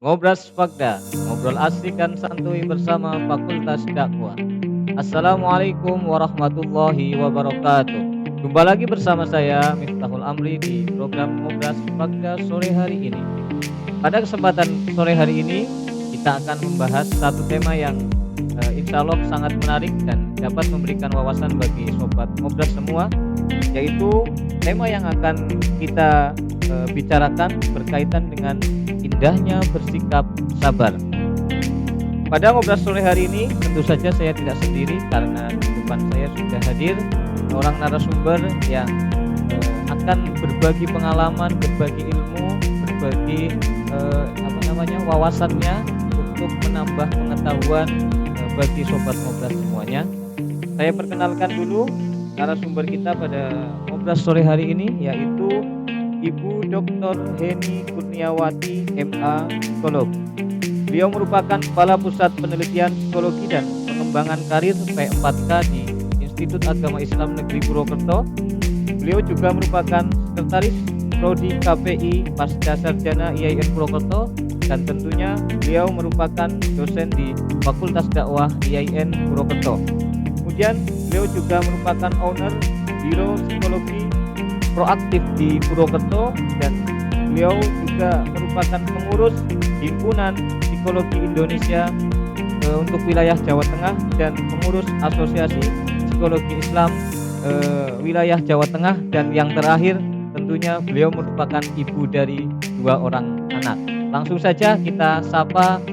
Ngobras Pagda, ngobrol asik dan santuy bersama Fakultas Dakwah. Assalamualaikum warahmatullahi wabarakatuh. Jumpa lagi bersama saya Miftahul Amri di program Ngobras Pagda sore hari ini. Pada kesempatan sore hari ini kita akan membahas satu tema yang insya Allah sangat menarik dan dapat memberikan wawasan bagi sobat Ngobras semua, yaitu tema yang akan kita bicarakan berkaitan dengan indahnya bersikap sabar. Pada ngobrol sore hari ini tentu saja saya tidak sendiri karena di depan saya sudah hadir orang narasumber yang akan berbagi pengalaman, berbagi ilmu, berbagi wawasannya untuk menambah pengetahuan bagi sobat ngobrol semuanya. Saya perkenalkan dulu narasumber kita pada ngobrol sore hari ini, yaitu Ibu Dr. Heni Kurniawati, MA, Psikolog. Beliau merupakan Kepala Pusat Penelitian Psikologi dan Pengembangan Karir P4K di Institut Agama Islam Negeri Purwokerto. Beliau juga merupakan Sekretaris Prodi KPI Pasca Sarjana IAIN Purwokerto, dan tentunya beliau merupakan dosen di Fakultas Dakwah IAIN Purwokerto. Kemudian beliau juga merupakan owner Biro Psikologi Proaktif di Purwokerto, dan beliau juga merupakan pengurus Himpunan Psikologi Indonesia untuk wilayah Jawa Tengah dan pengurus Asosiasi Psikologi Islam wilayah Jawa Tengah, dan yang terakhir tentunya beliau merupakan ibu dari 2 orang anak. Langsung saja kita sapa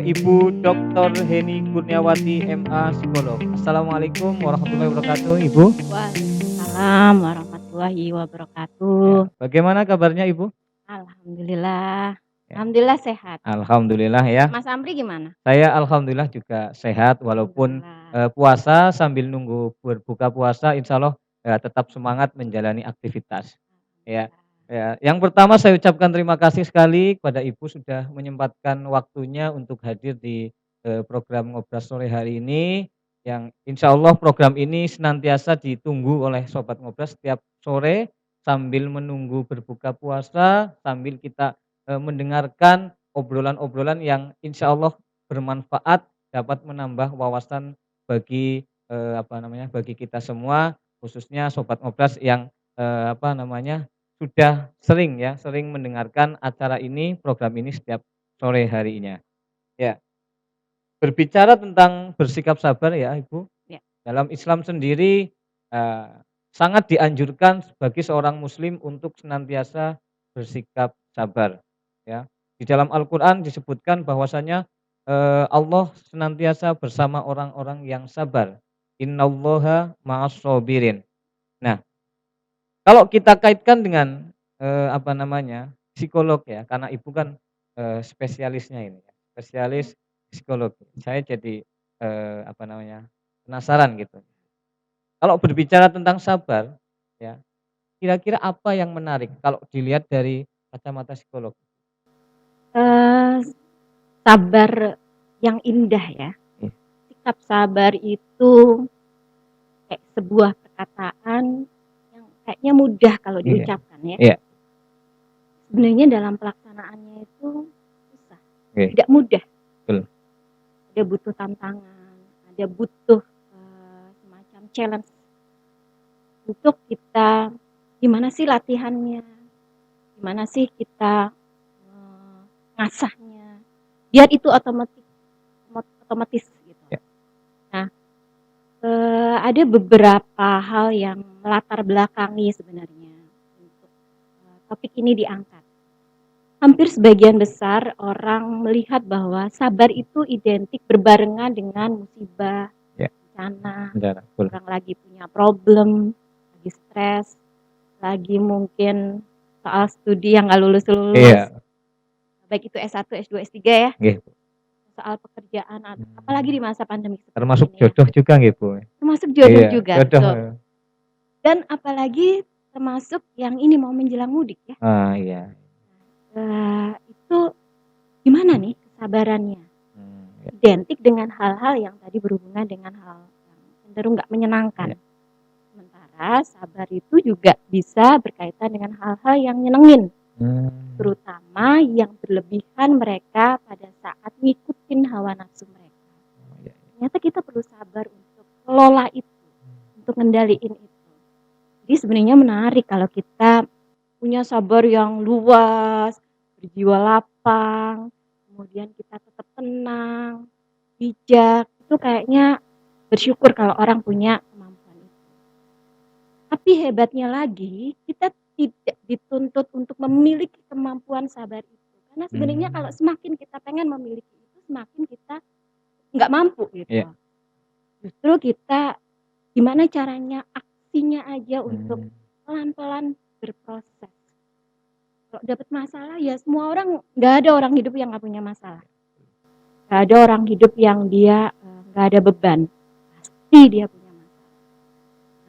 Ibu Dr. Heni Kurniawati, MA, Psikolog. Assalamualaikum warahmatullahi wabarakatuh, Ibu. Waalaikumsalam warahmatullahi wabarakatuh. Ya, bagaimana kabarnya, Ibu? Alhamdulillah. Ya. Alhamdulillah sehat. Alhamdulillah ya. Mas Amri gimana? Saya alhamdulillah juga sehat, walaupun puasa, sambil nunggu berbuka puasa, insya Allah tetap semangat menjalani aktivitas. Ya, ya. Yang pertama saya ucapkan terima kasih sekali kepada Ibu sudah menyempatkan waktunya untuk hadir di program Ngobrol Sore hari ini, yang insya Allah program ini senantiasa ditunggu oleh Sobat Ngobrol setiap sore sambil menunggu berbuka puasa, sambil kita mendengarkan obrolan-obrolan yang insya Allah bermanfaat, dapat menambah wawasan bagi bagi kita semua, khususnya Sobat Ngobras yang sudah sering mendengarkan acara ini, program ini setiap sore harinya. Ya, berbicara tentang bersikap sabar ya Ibu, Ya. dalam Islam sendiri sangat dianjurkan bagi seorang muslim untuk senantiasa bersikap sabar, ya. Di dalam Al-Qur'an disebutkan bahwasanya Allah senantiasa bersama orang-orang yang sabar. Innallaha ma'as-shabirin. Nah, kalau kita kaitkan dengan psikolog ya, karena Ibu kan spesialisnya ini, spesialis psikologi. Saya jadi penasaran gitu. Kalau berbicara tentang sabar, ya, kira-kira apa yang menarik kalau dilihat dari kacamata psikolog? Sabar yang indah ya. Sikap sabar itu kayak sebuah perkataan yang kayaknya mudah kalau diucapkan ya. Iya. Sebenarnya dalam pelaksanaannya itu susah, tidak mudah. Betul. Ada butuh tantangan, ada butuh semacam challenge untuk kita, gimana sih latihannya, gimana sih kita ngasahnya, biar itu otomatis gitu. Ya. Nah, ada beberapa hal yang melatar belakangi sebenarnya untuk topik ini diangkat. Hampir sebagian besar orang melihat bahwa sabar itu identik berbarengan dengan musibah, bencana, orang lagi punya problem, lagi stres, lagi mungkin soal studi yang nggak lulus-lulus. Iya. Baik itu S1, S2, S3 ya. Soal pekerjaan, apalagi di masa pandemi seperti termasuk ini jodoh juga nggih Bu. Termasuk jodoh juga. Jodoh. Dan apalagi termasuk yang ini mau menjelang mudik ya. Iya. Itu gimana nih kesabarannya? Identik dengan hal-hal yang tadi berhubungan dengan hal yang cenderung nggak menyenangkan. Sementara sabar itu juga bisa berkaitan dengan hal-hal yang nyenengin. terutama yang berlebihan mereka pada saat ngikutin hawa nafsu mereka. Oh, iya iya. Ternyata kita perlu sabar untuk kelola itu, untuk ngendaliin itu. Jadi sebenarnya menarik kalau kita punya sabar yang luas, berjiwa lapang, kemudian kita tetap tenang, bijak, itu kayaknya bersyukur kalau orang punya kemampuan itu. Tapi hebatnya lagi, kita tidak dituntut untuk memiliki kemampuan sabar itu. Karena sebenarnya kalau Mmm. semakin kita pengen memiliki itu, semakin kita nggak mampu Iya. gitu. Justru kita gimana caranya, aksinya aja untuk Mmm. pelan-pelan berproses. Kalau dapet masalah ya semua orang, nggak ada orang hidup yang nggak punya masalah. Nggak ada orang hidup yang dia, nggak ada beban. Pasti dia punya masalah.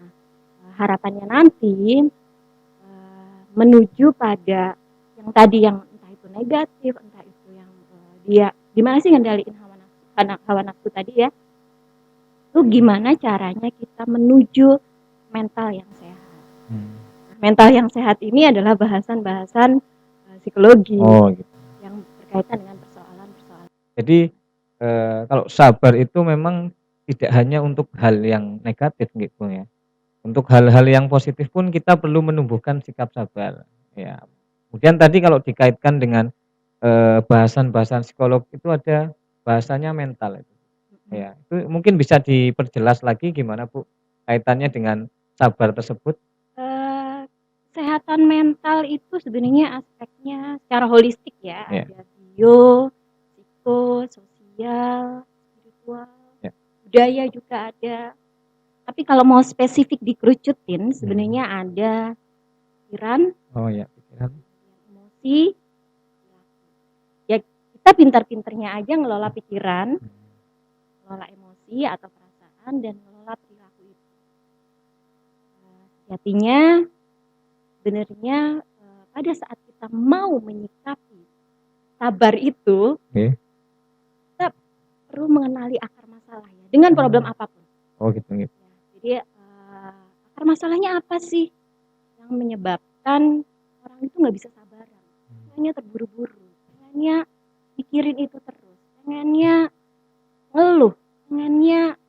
Nah, harapannya nanti, menuju pada yang tadi yang entah itu negatif, entah itu yang, dia gimana sih ngendaliin hawa nafsu tadi ya, itu gimana caranya kita menuju mental yang sehat. Mmm. Mental yang sehat ini adalah bahasan-bahasan, psikologi Oh gitu. yang berkaitan dengan persoalan-persoalan. Jadi, kalau sabar itu memang tidak hanya untuk hal yang negatif gitu ya. Untuk hal-hal yang positif pun kita perlu menumbuhkan sikap sabar, ya. Kemudian tadi kalau dikaitkan dengan, bahasan-bahasan psikolog itu ada bahasanya mental itu, Mhm. ya. Itu mungkin bisa diperjelas lagi gimana Bu, kaitannya dengan sabar tersebut? Kesehatan mental itu sebenarnya aspeknya secara holistik ya, Ya ada bio, psiko, sosial, spiritual, ya. budaya juga ada. Tapi kalau mau spesifik dikerucutin Mmm. sebenarnya ada pikiran, Oh ya, pikiran. emosi, ya kita pintar-pintarnya aja ngelola pikiran, Mmm. ngelola emosi atau perasaan dan ngelola perilaku itu. Sejatinya sebenarnya, pada saat kita mau menyikapi sabar itu, Oke. kita perlu mengenali akar masalah ya, dengan problem Oh. apapun. Oh gitu gitu. Ya, jadi, akar masalahnya apa sih yang menyebabkan orang itu nggak bisa sabaran, Mmm. pengennya terburu-buru, pengennya mikirin itu terus, pengennya ngeluh, pengennya,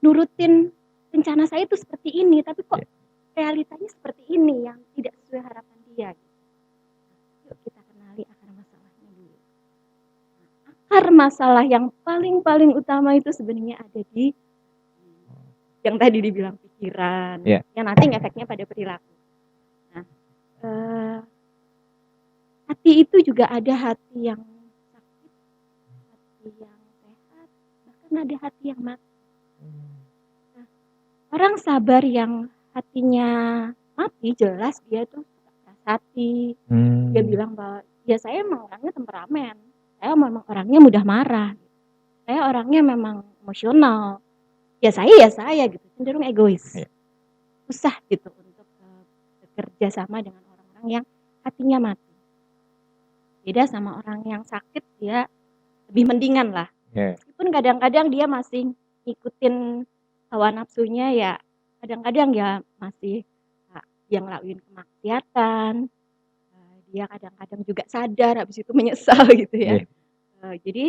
nurutin rencana saya itu seperti ini, tapi kok Ya. realitanya seperti ini yang tidak sesuai harapan dia gitu. Yuk kita kenali akar masalahnya dulu. Akar masalah yang paling utama itu sebenarnya ada di yang tadi dibilang pikiran, Ya. yang nanti ngefeknya pada perilaku. Nah, eee, hati itu juga ada hati yang sakit, hati yang sehat, bahkan ada hati yang mati. Mmm. Nah, orang sabar yang hatinya mati jelas dia tuh keras hati, dia Mmm. bilang bahwa, "Ya saya emang orangnya temperamen, saya memang orangnya mudah marah, saya orangnya memang emosional, ya saya," gitu, cenderung egois. Ya. Susah gitu untuk, bekerja sama dengan orang-orang yang hatinya mati. Beda sama orang yang sakit, dia lebih mendingan lah. Ya. Meskipun kadang-kadang dia masih ngikutin hawa nafsunya ya, kadang-kadang ya masih, dia ngelakuin kemaksiatan, dia kadang-kadang juga sadar habis itu menyesal gitu ya. Iya. Jadi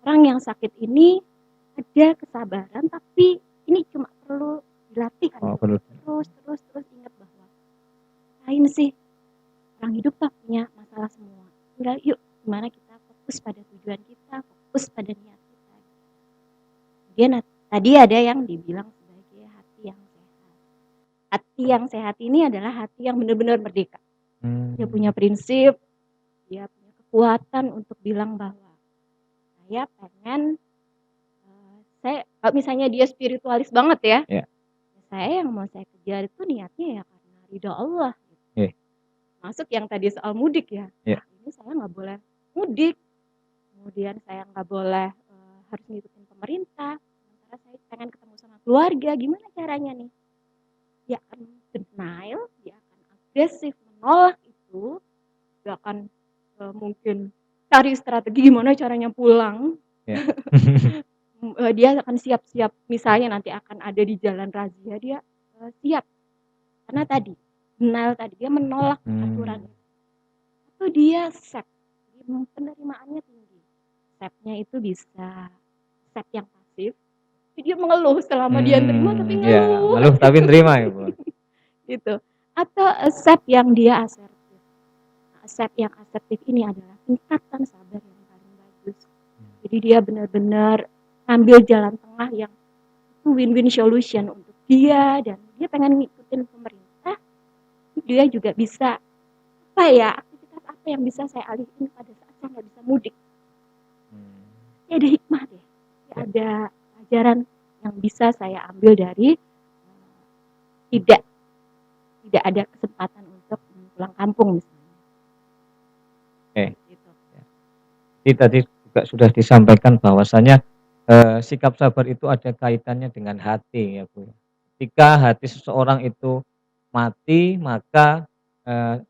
orang yang sakit ini ada kesabaran, tapi ini cuma perlu dilatih Oh aja perlu. untuk terus ingat bahwa ngapain sih orang hidup toh punya masalah semua. Tinggal yuk gimana kita fokus pada tujuan kita, fokus pada niat kita. Kemudian tadi ada yang dibilang sebagai hati yang sehat. Hati yang sehat ini adalah hati yang benar-benar merdeka. Dia punya Mmm. prinsip, dia punya kekuatan untuk bilang bahwa saya pengen, saya kalau misalnya dia spiritualis banget ya, Ya. saya yang mau saya kejar itu niatnya ya karena ridho Allah. Oke. Masuk yang tadi soal mudik ya, Ya. ini saya nggak boleh mudik, kemudian saya nggak boleh, harus ngikutin pemerintah, sementara saya pengen ketemu sama keluarga, gimana caranya nih? Dia akan denial, dia akan agresif menolak itu, dia akan, mungkin cari strategi gimana caranya pulang, Ya. dia akan siap-siap misalnya nanti akan ada di jalan razia, dia, siap. Karena tadi, denial tadi, dia menolak aturan Mmm. itu. itu dia sep, jadi penerimaannya tinggi. Sepnya itu bisa sep yang pasif, jadi dia mengeluh selama dia nerima tapi Iya, ngeluh ngeluh aja tapi nerima ya, Bu? gitu. Atau, sep yang dia asertif. Nah, sep yang asertif ini adalah tingkatan sabar yang paling bagus. Jadi dia benar-benar ambil jalan tengah yang itu win-win solution untuk dia dan dia pengen ngikutin pemerintah, dia juga bisa, apa ya, aktivitas apa yang bisa saya alihin pada saat saya nggak bisa mudik. Ya ada hikmah deh, ya Ya. ada pelajaran yang bisa saya ambil dari tidak tidak ada kesempatan untuk pulang kampung misalnya. Oke. Gitu. Jadi tadi juga sudah disampaikan bahwasanya, sikap sabar itu ada kaitannya dengan hati ya, Bu, ya. Ketika hati seseorang itu mati, maka,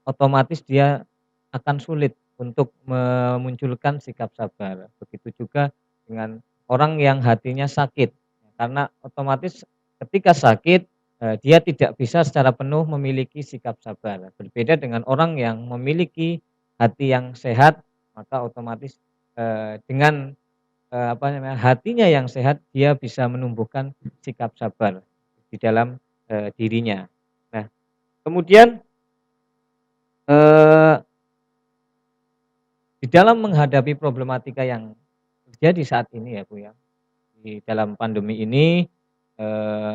otomatis dia akan sulit untuk memunculkan sikap sabar. Begitu juga dengan orang yang hatinya sakit, karena otomatis ketika sakit, dia tidak bisa secara penuh memiliki sikap sabar. Berbeda dengan orang yang memiliki hati yang sehat, maka otomatis, dengan, apa namanya, hatinya yang sehat, dia bisa menumbuhkan sikap sabar di dalam, dirinya. Nah, kemudian, eee, di dalam menghadapi problematika yang terjadi saat ini ya, Bu, ya, di dalam pandemi ini,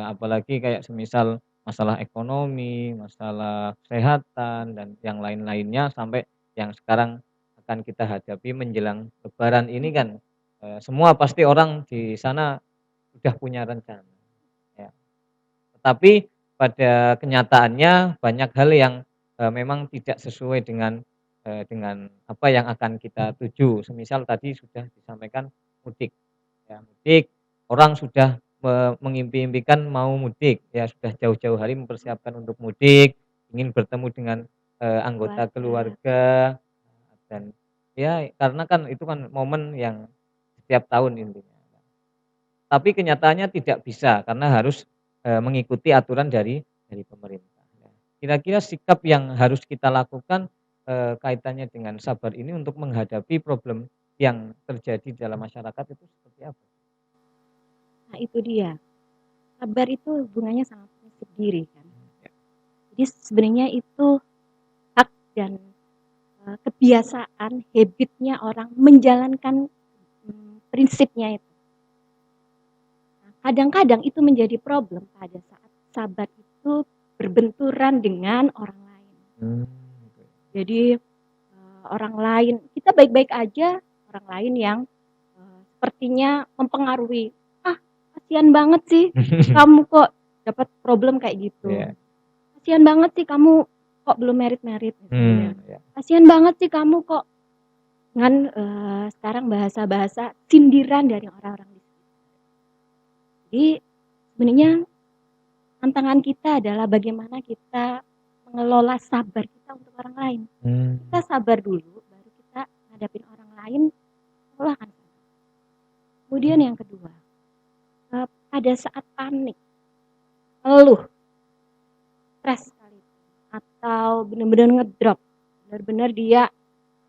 apalagi kayak semisal masalah ekonomi, masalah kesehatan, dan yang lain-lainnya sampai yang sekarang akan kita hadapi menjelang lebaran ini kan, semua pasti orang di sana sudah punya rencana, ya. Tetapi pada kenyataannya banyak hal yang, memang tidak sesuai dengan apa yang akan kita tuju. Semisal tadi sudah disampaikan mudik, ya mudik, orang sudah mengimpi-impikan mau mudik, ya sudah jauh-jauh hari mempersiapkan untuk mudik, ingin bertemu dengan, anggota Keluarga. keluarga, dan ya karena kan itu kan momen yang setiap tahun intinya. Tapi kenyataannya tidak bisa karena harus, mengikuti aturan dari pemerintah, ya. Kira-kira sikap yang harus kita lakukan, kaitannya dengan sabar ini untuk menghadapi problem yang terjadi dalam masyarakat itu seperti apa? Nah itu dia, sabar itu hubungannya sama prinsip diri kan. Ya. Jadi sebenarnya itu hak dan, kebiasaan, habit-nya orang menjalankan, prinsipnya itu. Nah, kadang-kadang itu menjadi problem pada saat sabar itu berbenturan dengan orang lain. Gitu. Jadi, orang lain kita baik-baik aja, orang lain yang, sepertinya mempengaruhi, "Ah, kasihan banget sih kamu kok dapat problem kayak gitu. Iya, Kasihan banget sih kamu kok belum merit-merit," misalnya. iya. "Kasihan banget sih kamu kok," dengan, sekarang bahasa-bahasa sindiran dari orang-orang di sekitar. Jadi sebenarnya tantangan kita adalah bagaimana kita mengelola sabar kita untuk orang lain. Kita sabar dulu, baru kita ngadapin orang lain, Allah akan sabar. Kemudian yang kedua, pada saat panik, ngeluh, stres sekali, atau benar-benar ngedrop, benar-benar dia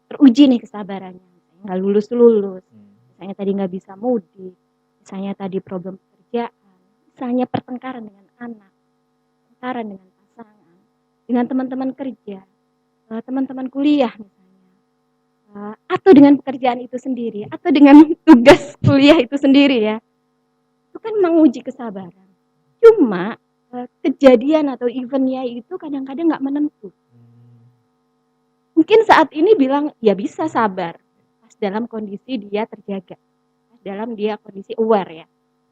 teruji nih kesabarannya, misalnya nggak lulus-lulus, misalnya tadi nggak bisa mudik, misalnya tadi problem pekerjaan, misalnya pertengkaran dengan anak, pertengkaran dengan pasangan, dengan teman-teman kerja, teman-teman kuliah misalnya, atau dengan pekerjaan itu sendiri, atau dengan tugas kuliah itu sendiri ya, itu kan menguji kesabaran. Cuma, kejadian atau event-nya itu kadang-kadang nggak menentu. Mungkin saat ini bilang, ya bisa sabar, pas dalam kondisi dia terjaga, pas dalam dia kondisi aware ya.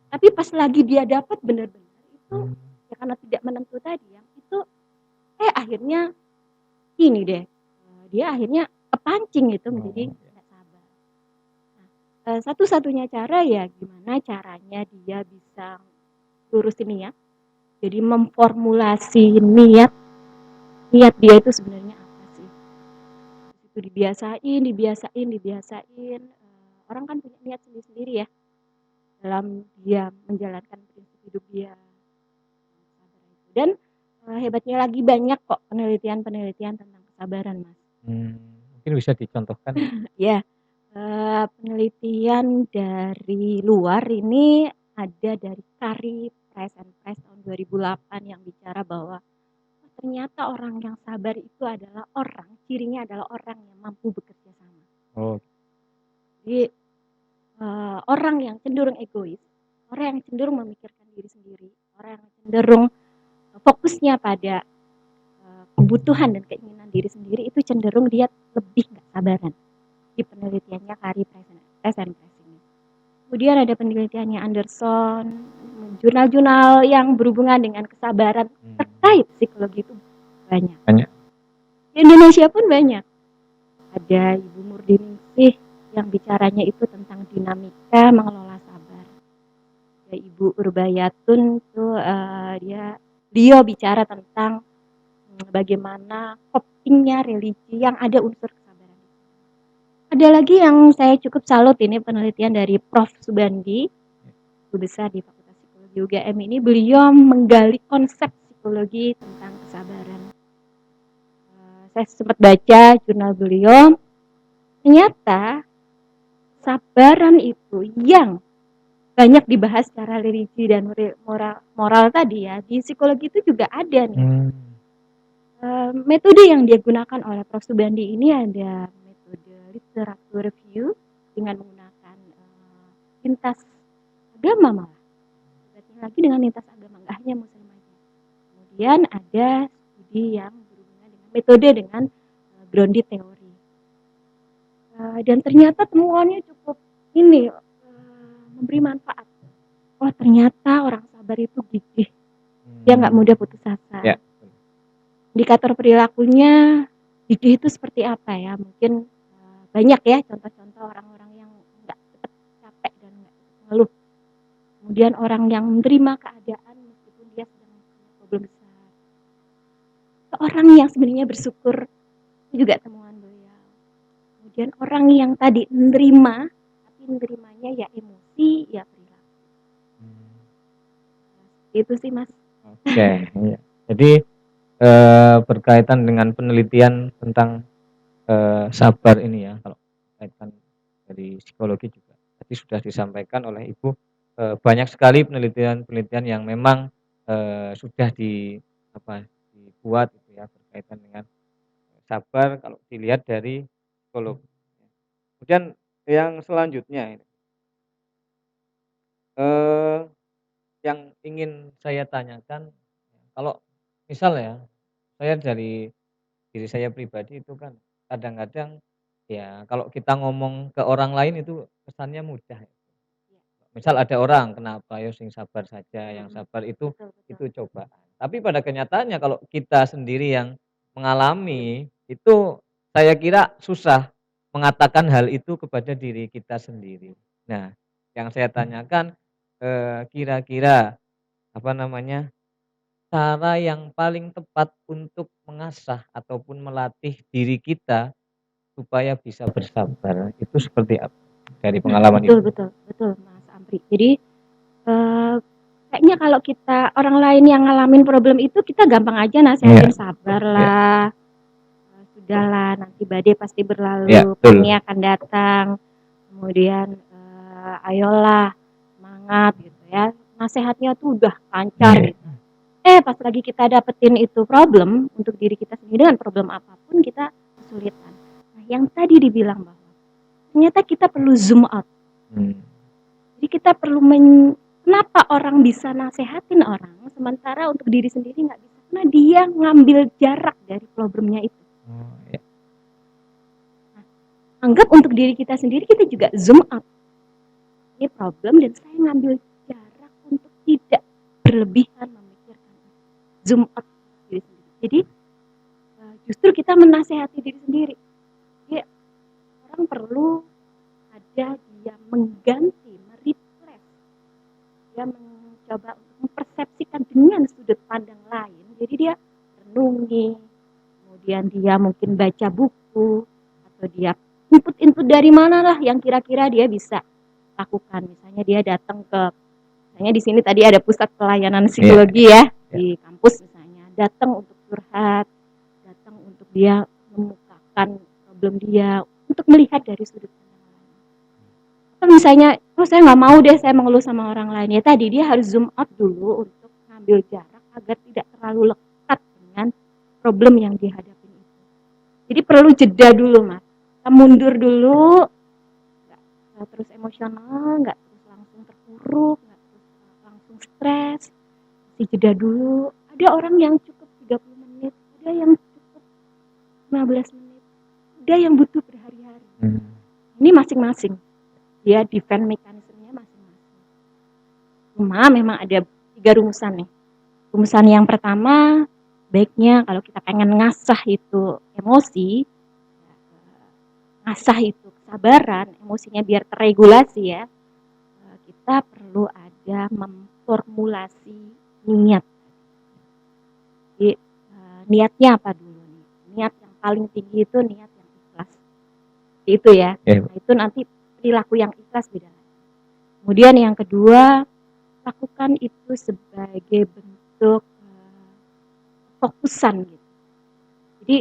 Tapi pas lagi dia dapat benar-benar itu, ya karena tidak menentu tadi ya, itu akhirnya ini deh, dia akhirnya kepancing gitu menjadi tidak sabar. Nah, satu-satunya cara ya gimana caranya dia bisa lurusin niat, jadi memformulasi niat dia itu sebenarnya apa sih. Itu dibiasain dibiasain dibiasain, orang kan punya niat sendiri-sendiri ya, dalam dia menjalankan prinsip hidup dia, dan, hebatnya lagi banyak kok penelitian-penelitian tentang kesabaran, Mas. Mungkin bisa dicontohkan? Ya, penelitian dari luar ini ada dari Kari Price and Price tahun 2008 yang bicara bahwa, oh ternyata orang yang sabar itu adalah orang, cirinya adalah orang yang mampu bekerja sama. Oh. Jadi, orang yang cenderung egois, orang yang cenderung memikirkan diri sendiri, orang yang cenderung fokusnya pada, kebutuhan dan keinginan diri sendiri itu cenderung dia lebih nggak sabaran, di penelitiannya Kari Price and Price ini. Kemudian ada penelitiannya Anderson, jurnal-jurnal yang berhubungan dengan kesabaran terkait psikologi itu banyak. Banyak. Di Indonesia pun banyak. Ada Ibu Murdiningsih yang bicaranya itu tentang dinamika mengelola sabar. Ada Ibu Urbayatun tuh beliau bicara tentang bagaimana copingnya religi yang ada unsur kesabaran. Ada lagi yang saya cukup salut, ini penelitian dari Prof. Subandi, guru besar di Fakultas Psikologi UGM ini, beliau menggali konsep psikologi tentang kesabaran. Saya sempat baca jurnal beliau, ternyata kesabaran itu yang banyak dibahas secara religi dan moral tadi ya, di psikologi itu juga ada nih. Metode yang dia gunakan oleh Prof. Subandi ini ada metode literatur review dengan menggunakan lintas agama malah. Lagi dengan lintas agama, nggak hanya muslim aja. Kemudian ada studi yang berhubungan dengan metode dengan grounded teori. Dan ternyata temuannya cukup ini memberi manfaat. Oh ternyata orang sabar itu gigih, dia nggak mudah putus asa. Ya. Indikator perilakunya gigih itu seperti apa ya? Mungkin banyak ya contoh-contoh orang-orang yang nggak cepat capek dan nggak ngeluh. Kemudian orang yang menerima keadaan meskipun dia sedang punya problem besar. Orang yang sebenarnya bersyukur, itu juga temuan beliau. Kemudian orang yang tadi menerima, tapi menerimanya ya emosi, ya perilaku. Itu sih Mas. Oke, iya. Jadi berkaitan dengan penelitian tentang sabar ini ya, kalau berkaitan dari psikologi juga tadi sudah disampaikan oleh Ibu, banyak sekali penelitian-penelitian yang memang sudah dibuat gitu ya, berkaitan dengan sabar kalau dilihat dari psikolog. Kemudian yang selanjutnya ini, yang ingin saya tanyakan, kalau misal ya, saya dari diri saya pribadi itu kan kadang-kadang ya kalau kita ngomong ke orang lain itu kesannya mudah ya. Misal ada orang, "Kenapa, ayo sing sabar saja, yang sabar itu cobaan." Tapi pada kenyataannya kalau kita sendiri yang mengalami, itu saya kira susah mengatakan hal itu kepada diri kita sendiri. Nah, yang saya tanyakan, kira-kira apa namanya, cara yang paling tepat untuk mengasah ataupun melatih diri kita supaya bisa bersabar itu seperti apa dari Nah, pengalaman betul Ibu? betul betul Mas Amri. Jadi kayaknya kalau kita orang lain yang ngalamin problem itu kita gampang aja Iya, nasehatin sabarlah, sudahlah nanti badai pasti iya, berlalu, betul. pelangi akan datang. Kemudian ayolah semangat gitu ya. Nasehatnya tuh udah lancar Iya. gitu. Pas lagi kita dapetin itu problem untuk diri kita sendiri dengan problem apapun kita kesulitan. Nah, yang tadi dibilang bahwa ternyata kita perlu zoom out. Jadi kita perlu kenapa orang bisa nasehatin orang sementara untuk diri sendiri nggak bisa? Karena dia ngambil jarak dari problemnya itu. Iya. Nah, anggap untuk diri kita sendiri kita juga zoom out. Ini problem dan saya ngambil jarak untuk tidak berlebihan memikirkan. Zoom out diri sendiri. Jadi justru kita menasehati diri sendiri. Jadi orang perlu ada dia mengganti, mereplace, dia mencoba untuk mempersepsikan dengan sudut pandang lain. Jadi dia renungi, kemudian dia mungkin baca buku, atau dia input-input dari mana lah yang kira-kira dia bisa lakukan. Misalnya dia datang ke, misalnya di sini tadi ada pusat pelayanan psikologi ya, di kampus misalnya, datang untuk curhat, datang untuk dia memukakan problem dia, untuk melihat dari sudut pandang lain. Atau misalnya, "Oh saya nggak mau deh saya mengeluh sama orang lain." Ya tadi, dia harus zoom out dulu untuk ngambil jarak agar tidak terlalu lekat dengan problem yang dihadapi itu. Jadi perlu jeda dulu Mas, kita mundur dulu, nggak terus emosional, nggak terus langsung terpuruk, nggak terus langsung stres, kasih jeda dulu. Ada orang yang cukup 30 menit, ada yang cukup 15 menit, ada yang butuh berhari-hari. Ini masing-masing, dia defend mechanism-nya masing-masing. Cuma memang ada 3 rumusan nih. Rumusan yang pertama, baiknya kalau kita pengen ngasah itu emosi, ngasah itu kesabaran, emosinya biar terregulasi ya, kita perlu ada memformulasi niat. Jadi, niatnya apa dulu nih? Niat yang paling tinggi itu niat yang ikhlas. Itu ya. Nah, itu nanti perilaku yang ikhlas beda lagi. Kemudian yang kedua, lakukan itu sebagai bentuk fokusan gitu. Jadi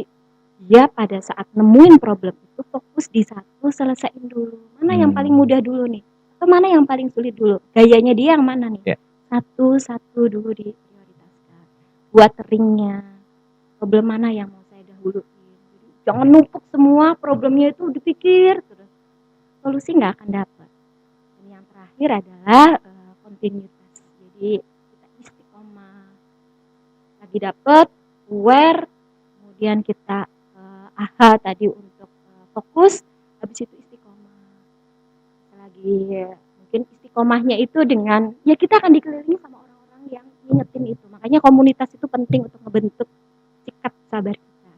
dia pada saat nemuin problem itu fokus di satu, selesaiin dulu. Mana yang paling mudah dulu nih? Atau mana yang paling sulit dulu? Gayanya dia yang mana nih? Satu-satu dulu diprioritaskan. Buat ringnya, problem mana yang mau saya dahuluin. Jadi, jangan numpuk semua problemnya itu dipikir terus. Solusi nggak akan dapat. Dan yang terakhir adalah kontinuitas. Jadi kita istiqomah. Lagi dapet, aware, kemudian kita aha tadi untuk fokus, habis itu istiqomah. Lagi mungkin istiqomahnya itu dengan, ya kita akan dikelilingi sama orang-orang yang ngingetin itu. Makanya komunitas itu penting untuk membentuk sikap sabar kita.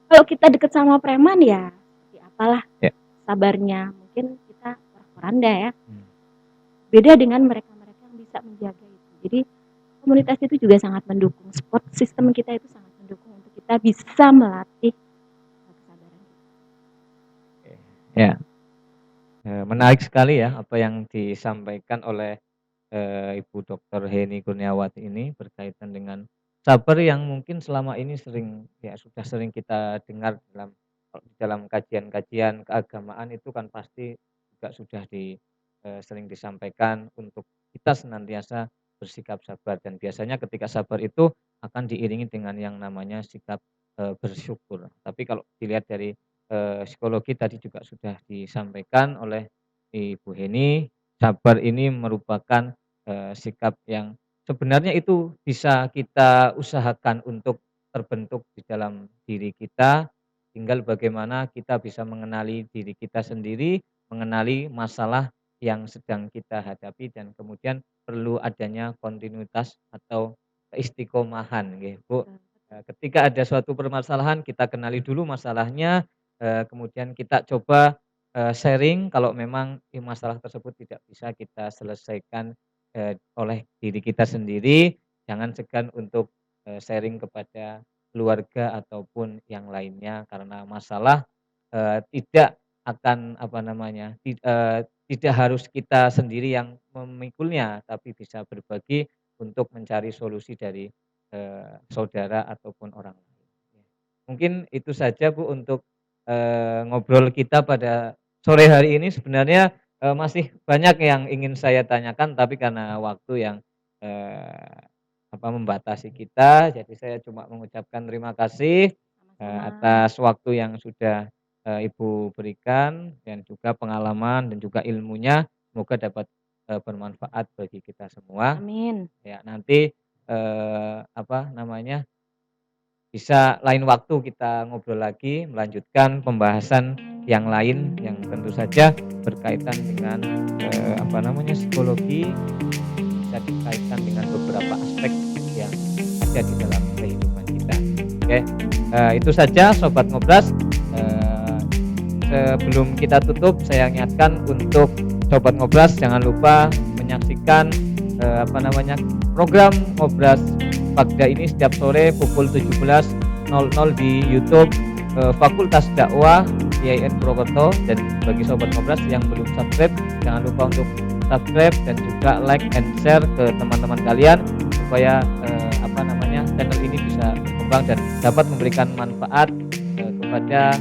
Kalau kita deket sama preman ya, seperti apalah sabarnya. Mungkin kita porak-poranda ya. Beda dengan mereka-mereka yang bisa menjaga itu. Jadi komunitas itu juga sangat mendukung. Support system kita itu sangat mendukung untuk kita bisa melatih kesabaran kita. Ya, menarik sekali ya apa yang disampaikan oleh Ibu Dr. Heni Kurniawati ini berkaitan dengan sabar yang mungkin selama ini sudah sering kita dengar dalam kajian-kajian keagamaan itu kan pasti juga sudah sering disampaikan untuk kita senantiasa bersikap sabar, dan biasanya ketika sabar itu akan diiringi dengan yang namanya sikap bersyukur. Tapi kalau dilihat dari psikologi tadi juga sudah disampaikan oleh Ibu Heni, sabar ini merupakan sikap yang sebenarnya itu bisa kita usahakan untuk terbentuk di dalam diri kita, tinggal bagaimana kita bisa mengenali diri kita sendiri, mengenali masalah yang sedang kita hadapi, dan kemudian perlu adanya kontinuitas atau keistiqomahan nggih, Bu. Ketika ada suatu permasalahan kita kenali dulu masalahnya, kemudian kita coba sharing kalau memang masalah tersebut tidak bisa kita selesaikan oleh diri kita sendiri, jangan segan untuk sharing kepada keluarga ataupun yang lainnya, karena masalah tidak akan tidak harus kita sendiri yang memikulnya, tapi bisa berbagi untuk mencari solusi dari saudara ataupun orang lain. Mungkin itu saja Bu untuk ngobrol kita pada sore hari ini. Sebenarnya masih banyak yang ingin saya tanyakan, tapi karena waktu yang membatasi kita, jadi saya cuma mengucapkan terima kasih atas waktu yang sudah Ibu berikan, dan juga pengalaman dan juga ilmunya, semoga dapat bermanfaat bagi kita semua. Amin. Ya, nanti bisa lain waktu kita ngobrol lagi, melanjutkan pembahasan yang lain yang tentu saja berkaitan dengan psikologi, bisa dikaitkan dengan beberapa aspek yang ada di dalam kehidupan kita. Oke, itu saja Sobat Ngobras. Sebelum kita tutup, saya ingatkan untuk Sobat Ngobras jangan lupa menyaksikan program Ngobras Pagda ini setiap sore pukul 17.00 di YouTube Fakultas Dakwah IAIN Purwokerto. Dan bagi Sobat Ngobras yang belum subscribe, jangan lupa untuk subscribe dan juga like and share ke teman-teman kalian supaya channel ini bisa berkembang dan dapat memberikan manfaat kepada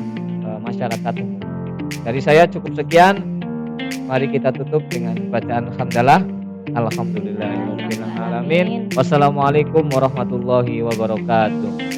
masyarakat umum. Dari saya cukup sekian, mari kita tutup dengan bacaan hamdalah. Alhamdulillahirabbil alamin. Wassalamualaikum warahmatullahi wabarakatuh.